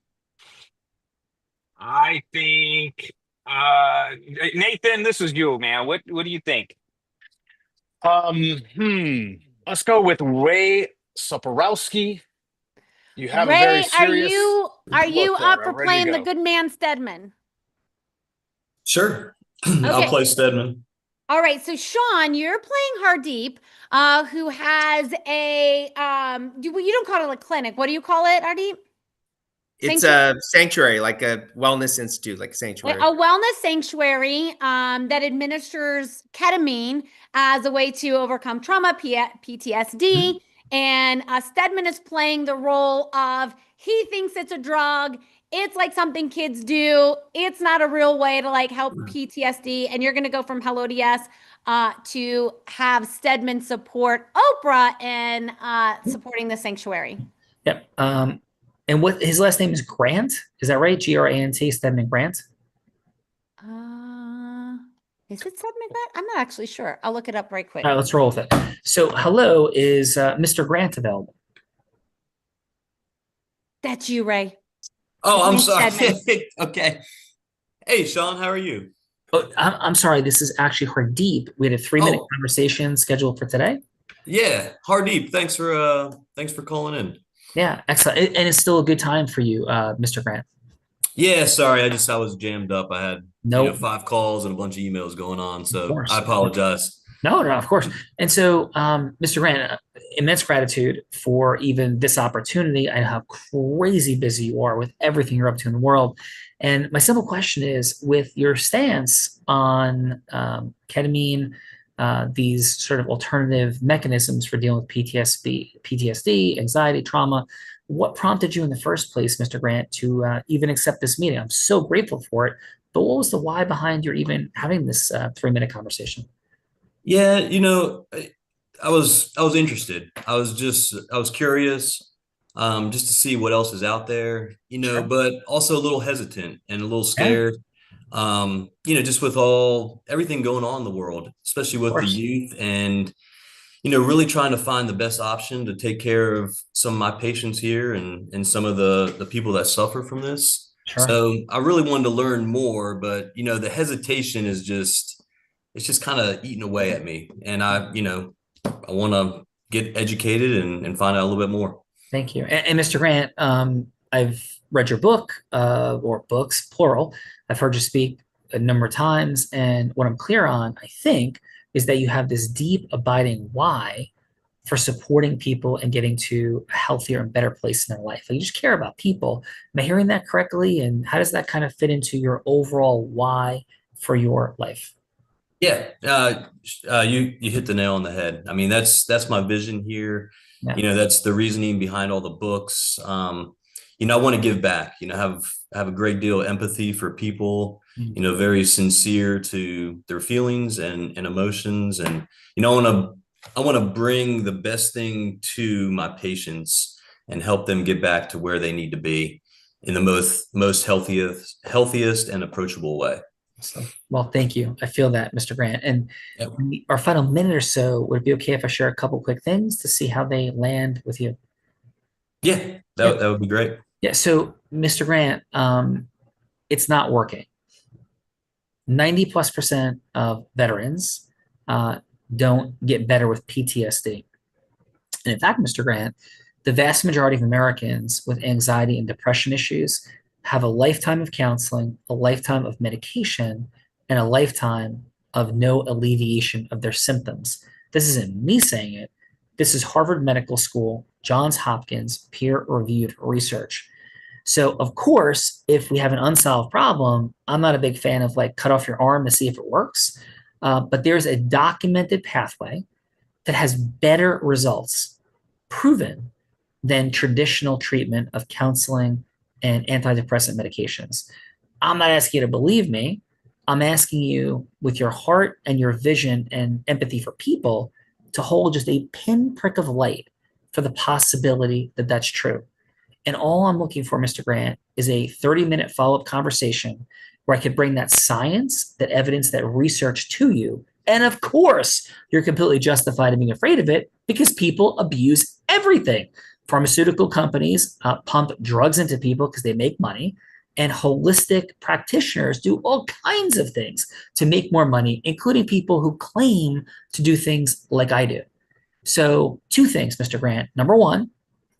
I think Nathan, this is you, man. What do you think? Let's go with Ray Soporowski. You have Ray, a very serious. are you look there. up for I'm ready to playing the go. good man Stedman? Sure. I'll play Stedman. All right, so Sean, you're playing Hardeep, who has a you don't call it a clinic. What do you call it, Hardeep? It's a sanctuary, like a wellness institute, like a sanctuary. A wellness sanctuary that administers ketamine as a way to overcome trauma, PTSD. And Stedman is playing the role of, he thinks it's a drug. It's like something kids do. It's not a real way to like help PTSD. And you're going to go from Hello to Yes to have Stedman support Oprah in supporting the sanctuary. Yep. And what his last name is Grant? Is that right? Grant, Stedman Grant? Is it Stedman Grant? I'm not actually sure. I'll look it up right quick. All right, let's roll with it. So, hello, is Mr. Grant available? That's you, Ray. Oh, I'm sorry. Stedman. Okay. Hey, Sean, how are you? Oh, I'm sorry. This is actually Hardeep. We had a 3-minute conversation scheduled for today. Yeah, Hardeep. Thanks for calling in. Yeah, excellent. And it's still a good time for you, Mr. Grant. Yeah, sorry. I was jammed up. I had Nope. 5 calls and a bunch of emails going on, so course. I apologize. No, of course. And so, Mr. Grant, immense gratitude for even this opportunity. I know how crazy busy you are with everything you're up to in the world. And my simple question is, with your stance on ketamine, these sort of alternative mechanisms for dealing with PTSD, anxiety, trauma, what prompted you in the first place, Mr. Grant, to even accept this meeting? I'm so grateful for it. But what was the why behind your even having this 3-minute conversation? Yeah, I was interested. I was curious, just to see what else is out there, Sure. but also a little hesitant and a little scared. Just with everything going on in the world, especially with the youth, and really trying to find the best option to take care of some of my patients here and some of the people that suffer from this. Sure. So I really wanted to learn more, but the hesitation is it's just kind of eating away at me. And I want to get educated and find out a little bit more. Thank you. And Mr. Grant, I've read your book, or books, plural. I've heard you speak a number of times. And what I'm clear on, I think, is that you have this deep, abiding why for supporting people and getting to a healthier and better place in their life. Like, you just care about people. Am I hearing that correctly? And how does that kind of fit into your overall why for your life? Yeah, you hit the nail on the head. I mean, that's my vision here. Yeah. That's the reasoning behind all the books. I want to give back. Have a great deal of empathy for people. Very sincere to their feelings and emotions, and I want to bring the best thing to my patients and help them get back to where they need to be in the most healthiest and approachable way. So, well, thank you. I feel that, Mr. Grant. And our final minute or so, would it be okay if I share a couple quick things to see how they land with you? Yeah, that would be great. Yeah. So, Mr. Grant, it's not working. 90+% of veterans don't get better with PTSD. And in fact, Mr. Grant, the vast majority of Americans with anxiety and depression issues have a lifetime of counseling, a lifetime of medication, and a lifetime of no alleviation of their symptoms. This isn't me saying it. This is Harvard Medical School, Johns Hopkins, peer-reviewed research. So, of course, if we have an unsolved problem, I'm not a big fan of cut off your arm to see if it works. But there's a documented pathway that has better results, proven, than traditional treatment of counseling and antidepressant medications. I'm not asking you to believe me. I'm asking you, with your heart and your vision and empathy for people, to hold just a pinprick of light for the possibility that that's true. And all I'm looking for, Mr. Grant, is a 30-minute follow-up conversation where I could bring that science, that evidence, that research to you. And of course, you're completely justified in being afraid of it because people abuse everything. Pharmaceutical companies pump drugs into people because they make money, and holistic practitioners do all kinds of things to make more money, including people who claim to do things like I do. So 2 things, Mr. Grant. Number 1,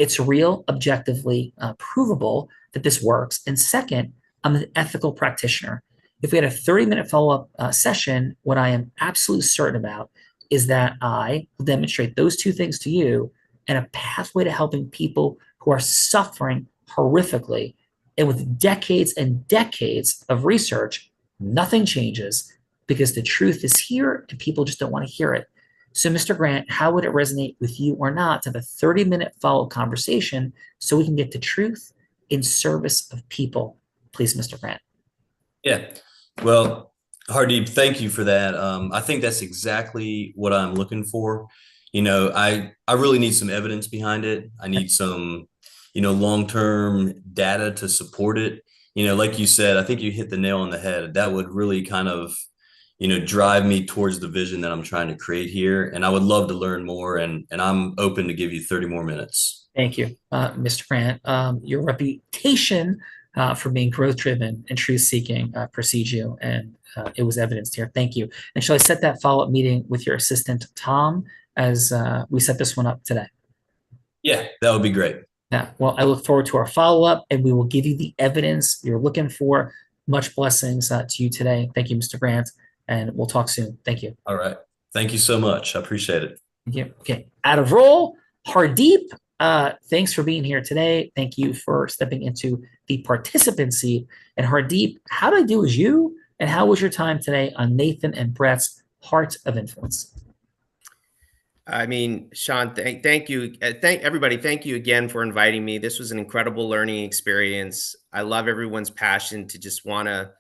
it's real, objectively provable that this works. And second, I'm an ethical practitioner. If we had a 30-minute follow-up session, what I am absolutely certain about is that I will demonstrate those 2 things to you and a pathway to helping people who are suffering horrifically And with decades and decades of research, nothing changes because the truth is here and people just don't want to hear it. So, Mr. Grant, how would it resonate with you or not to have a 30-minute follow-up conversation so we can get the truth in service of people? Please, Mr. Grant. Yeah. Well, Hardeep, thank you for that. I think that's exactly what I'm looking for. I really need some evidence behind it. I need some, long-term data to support it. Like you said, I think you hit the nail on the head. That would really kind of, drive me towards the vision that I'm trying to create here. And I would love to learn more, and I'm open to give you 30 more minutes. Thank you, Mr. Grant. Your reputation for being growth-driven and truth-seeking precedes you, and it was evidenced here. Thank you. And shall I set that follow-up meeting with your assistant, Tom, as we set this one up today? Yeah, that would be great. Yeah, well, I look forward to our follow-up, and we will give you the evidence you're looking for. Much blessings to you today. Thank you, Mr. Grant, and we'll talk soon. Thank you. All right. Thank you so much. I appreciate it. Thank you. Okay, out of roll, Hardeep. Thanks for being here today. Thank you for stepping into the participant seat. And Hardeep, how did I do as you? And how was your time today on Nathan and Brett's Heart of Influence? I mean, Sean, thank you. Thank everybody. Thank you again for inviting me. This was an incredible learning experience. I love everyone's passion to just want to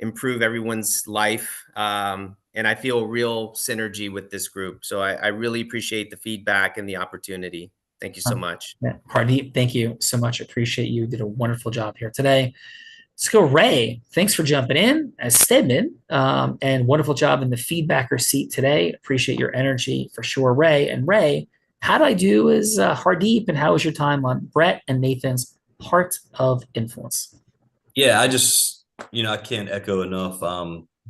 improve everyone's life. And I feel a real synergy with this group. So I really appreciate the feedback and the opportunity. Thank you so much. Yeah. Hardeep, thank you so much. Appreciate you. Did a wonderful job here today. Let's go, Ray. Thanks for jumping in as Stedman, and wonderful job in the feedbacker seat today. Appreciate your energy for sure, Ray. And Ray, how did I do as Hardeep, and how was your time on Brett and Nathan's Heart of Influence? Yeah, I just, I can't echo enough.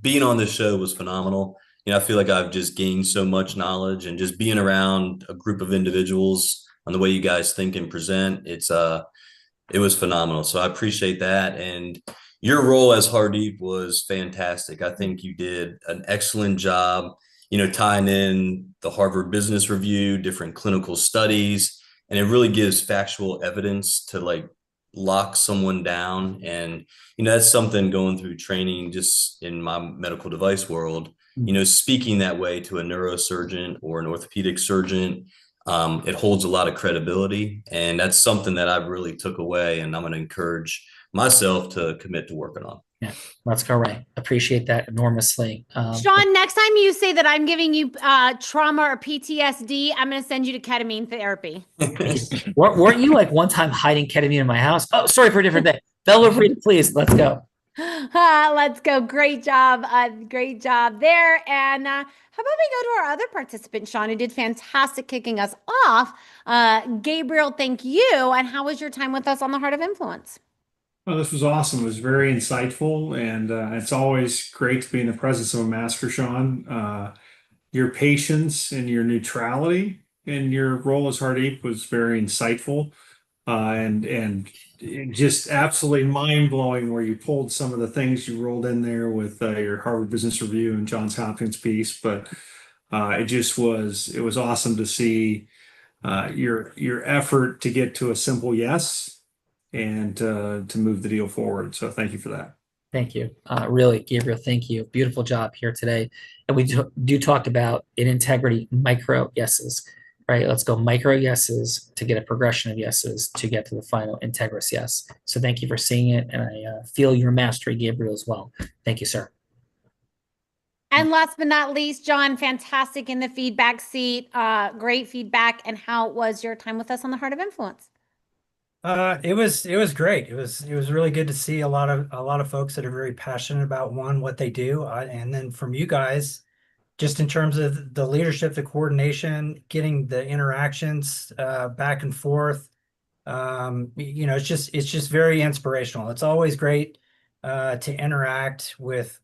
Being on this show was phenomenal. I feel like I've just gained so much knowledge, and just being around a group of individuals on the way you guys think and present, it was phenomenal. So I appreciate that. And your role as Hardeep was fantastic. I think you did an excellent job, tying in the Harvard Business Review, different clinical studies, and it really gives factual evidence to lock someone down. And, that's something going through training just in my medical device world, speaking that way to a neurosurgeon or an orthopedic surgeon, it holds a lot of credibility, and that's something that I've really took away, and I'm going to encourage myself to commit to working on. Yeah, let's go, Ray. Appreciate that enormously. Sean, next time you say that I'm giving you trauma or PTSD, I'm going to send you to ketamine therapy. Weren't you one time hiding ketamine in my house? Oh, sorry for a different day. Bella Rita, please, let's go. Let's go. Great job. Great job there. And how about we go to our other participant, Sean, who did fantastic kicking us off. Gabriel, thank you. And how was your time with us on the Heart of Influence? Well, this was awesome. It was very insightful, and it's always great to be in the presence of a master, Sean. Your patience and your neutrality in your role as Hardeep was very insightful, and just absolutely mind-blowing where you pulled some of the things you rolled in there with your Harvard Business Review and Johns Hopkins piece. But it was awesome to see your effort to get to a simple yes and to move the deal forward. So thank you for that. Thank you. Really, Gabriel, thank you. Beautiful job here today. And we do talk about in integrity, micro yeses, right? Let's go micro yeses to get a progression of yeses to get to the final integrous yes. So thank you for seeing it. And I feel your mastery, Gabriel, as well. Thank you, sir. And last but not least, John, fantastic in the feedback seat. Great feedback. And how was your time with us on the Heart of Influence? It was great. It was really good to see a lot of folks that are very passionate about what they do, and then from you guys, just in terms of the leadership, the coordination, getting the interactions back and forth. It's just very inspirational. It's always great to interact with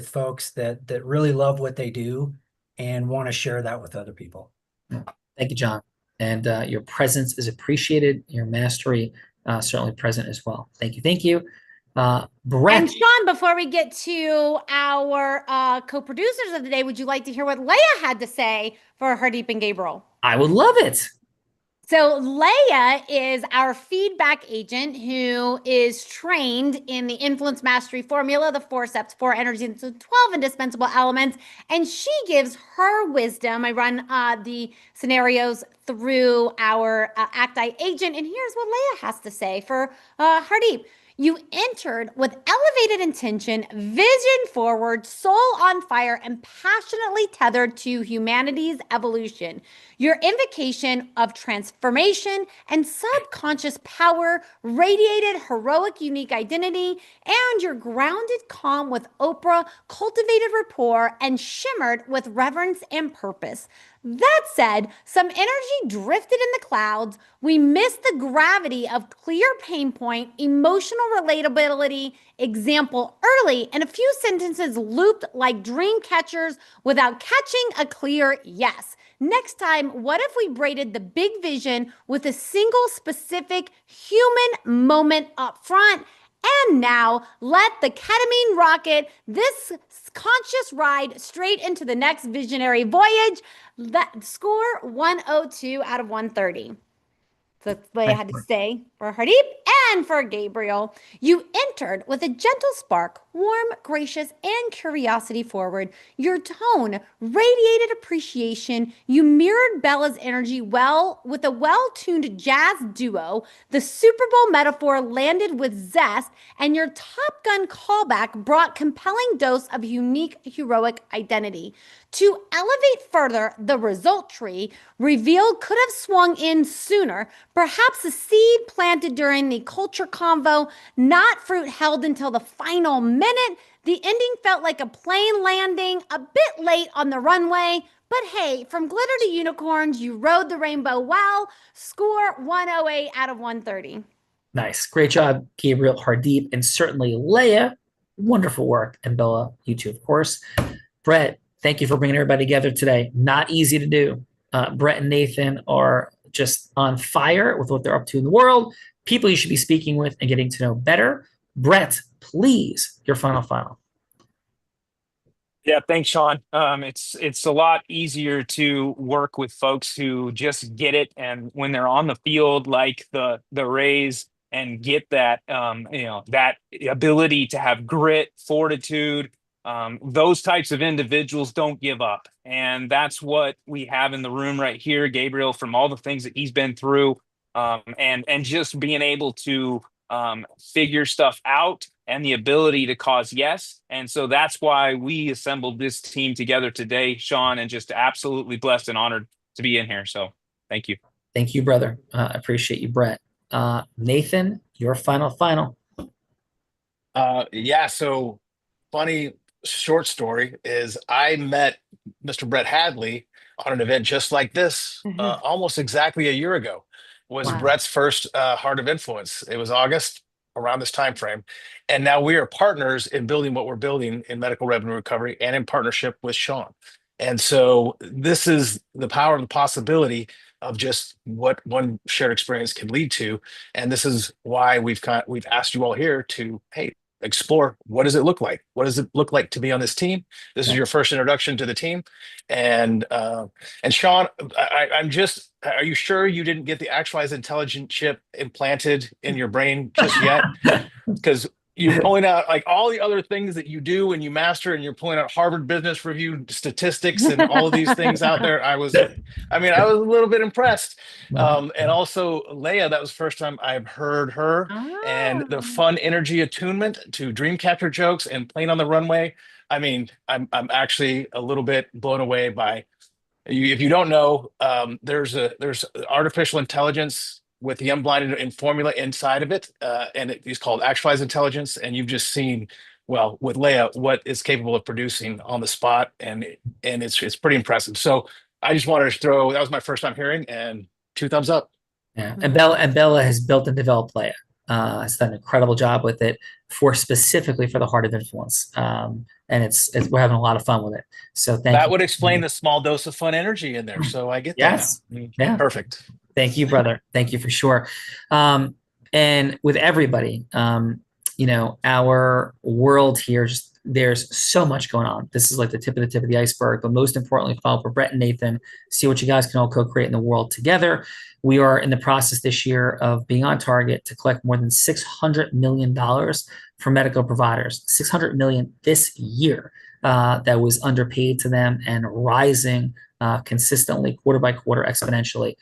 folks that really love what they do and want to share that with other people. Thank you, John. And your presence is appreciated. Your mastery certainly present as well. Thank you. Thank you. Brett. And Sean, before we get to our co-producers of the day, would you like to hear what Leah had to say for Hardeep and Gabriel? I would love it. So Leia is our feedback agent who is trained in the Influence Mastery Formula, the 4 steps, 4 energies, and 12 indispensable elements. And she gives her wisdom. I run the scenarios through our Acti agent. And here's what Leia has to say for Hardeep. You entered with elevated intention, vision forward, soul on fire, and passionately tethered to humanity's evolution. Your invocation of transformation and subconscious power radiated heroic, unique identity, and your grounded calm with Oprah cultivated rapport and shimmered with reverence and purpose. That said, some energy drifted in the clouds. We missed the gravity of clear pain point, emotional relatability, example early, and a few sentences looped like dream catchers without catching a clear yes. Next time, what if we braided the big vision with a single specific human moment up front? And now, let the ketamine rocket this conscious ride straight into the next visionary voyage. That score 102 out of 130. So that's what I had to say for Hardeep and for Gabriel. You entered with a gentle spark, warm, gracious, and curiosity forward. Your tone radiated appreciation. You mirrored Bella's energy well with a well-tuned jazz duo. The Super Bowl metaphor landed with zest, and your Top Gun callback brought compelling dose of unique heroic identity. To elevate further, the result tree revealed could have swung in sooner, perhaps a seed planted during the culture convo, not fruit held until the final minute. The ending felt like a plane landing, a bit late on the runway, but hey, from glitter to unicorns, you rode the rainbow well. Score 108 out of 130. Nice. Great job, Gabriel, Hardeep, and certainly Leia. Wonderful work. And Bella, you too, of course. Brett, thank you for bringing everybody together today. Not easy to do. Brett and Nathan are just on fire with what they're up to in the world. People you should be speaking with and getting to know better. Brett, please, your final. Yeah, thanks, Sean. It's a lot easier to work with folks who just get it, and when they're on the field, like the Rays, and get that that ability to have grit, fortitude. Those types of individuals don't give up, and that's what we have in the room right here. Gabriel, from all the things that he's been through, and just being able to figure stuff out, and the ability to cause yes. And so that's why we assembled this team together today, Sean, and just absolutely blessed and honored to be in here. So thank you. Thank you, brother. Appreciate you, Brett. Nathan, your final. Yeah, so funny short story is I met Mr. Brett Hadley on an event just like this almost exactly a year ago. Was Brett's first Heart of Influence. It was August, around this time frame, and now we are partners in building what we're building in medical revenue recovery and in partnership with Sean. And so this is the power of the possibility of just what one shared experience can lead to. And this is why we've asked you all here to, hey, explore, what does it look like? What does it look like to be on this team? This is your first introduction to the team. And Sean, are you sure you didn't get the Actualized Intelligence chip implanted in your brain just yet? Because you're pulling out like all the other things that you do and you master, and you're pulling out Harvard Business Review statistics and all of these things out there. I was a little bit impressed. And also Leia, that was the first time I've heard her, and the fun energy attunement to Dreamcatcher jokes and playing on the runway. I mean, I'm actually a little bit blown away by you. If you don't know, there's artificial intelligence with the unblinded in formula inside of it, and it's called Actualized Intelligence. And you've just seen, well, with Leia, what it's capable of producing on the spot, and it's pretty impressive. So I just wanted to throw, that was my first time hearing, and 2 thumbs up. Yeah, and Bella has built and developed Leia. Has done an incredible job with it specifically for the Heart of Influence. And it's we're having a lot of fun with it. So thank you. That would explain the small dose of fun energy in there. So I get that. Yes. Yeah. Perfect. Thank you, brother. Thank you for sure. And with everybody, our world here just There's so much going on. This is like the tip of the iceberg. But most importantly, follow up with Brett and Nathan, see what you guys can all co-create in the world together. We are in the process this year of being on target to collect more than $600 million from medical providers. $600 million this year that was underpaid to them and rising consistently, quarter by quarter, exponentially,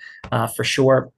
for sure.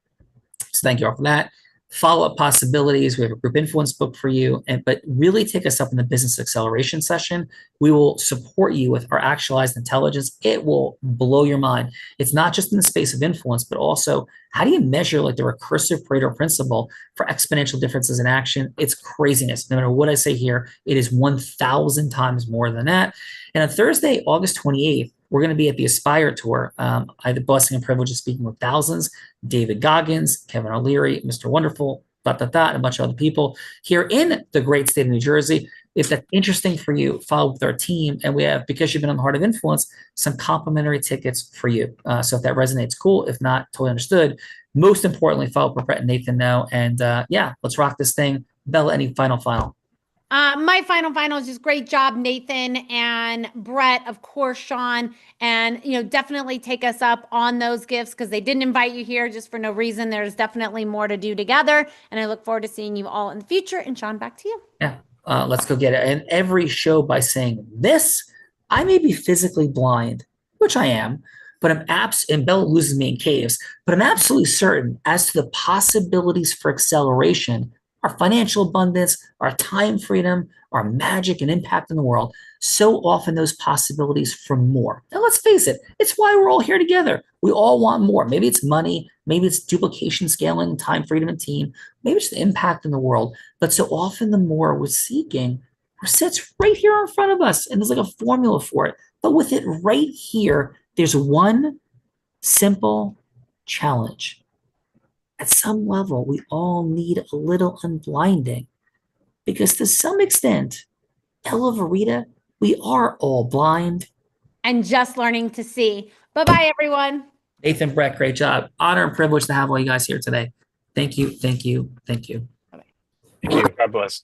So thank you all for that. Follow-up possibilities. We have a group influence book for you, but really take us up in the business acceleration session. We will support you with our actualized intelligence. It will blow your mind. It's not just in the space of influence, but also how do you measure like the recursive Pareto principle for exponential differences in action? It's craziness. No matter what I say here, it is 1,000 times more than that. And on Thursday, August 28th, we're going to be at the Aspire Tour. I had the blessing and privilege of speaking with thousands, David Goggins, Kevin O'Leary, Mr. Wonderful, and a bunch of other people here in the great state of New Jersey. If that's interesting for you, follow up with our team. And we have, because you've been on the Heart of Influence, some complimentary tickets for you. So if that resonates, cool. If not, totally understood. Most importantly, follow up with Brett and Nathan now. And yeah, let's rock this thing. Bella, any final? My final is just great job, Nathan and Brett, of course, Sean, and definitely take us up on those gifts because they didn't invite you here just for no reason. There's definitely more to do together, and I look forward to seeing you all in the future. And Sean, back to you. Yeah, let's go get it. And every show by saying this, I may be physically blind, which I am, but and Bella loses me in caves, but I'm absolutely certain as to the possibilities for acceleration, our financial abundance, our time freedom, our magic and impact in the world. So often those possibilities for more. Now let's face it, it's why we're all here together. We all want more. Maybe it's money, maybe it's duplication, scaling, time freedom, and team. Maybe it's the impact in the world. But so often the more we're seeking sits right here in front of us. And there's like a formula for it. But with it right here, there's one simple challenge. At some level, we all need a little unblinding because to some extent, Ella Verita, we are all blind. And just learning to see. Bye-bye, everyone. Nathan, Brett, great job. Honor and privilege to have all you guys here today. Thank you. Thank you. God bless.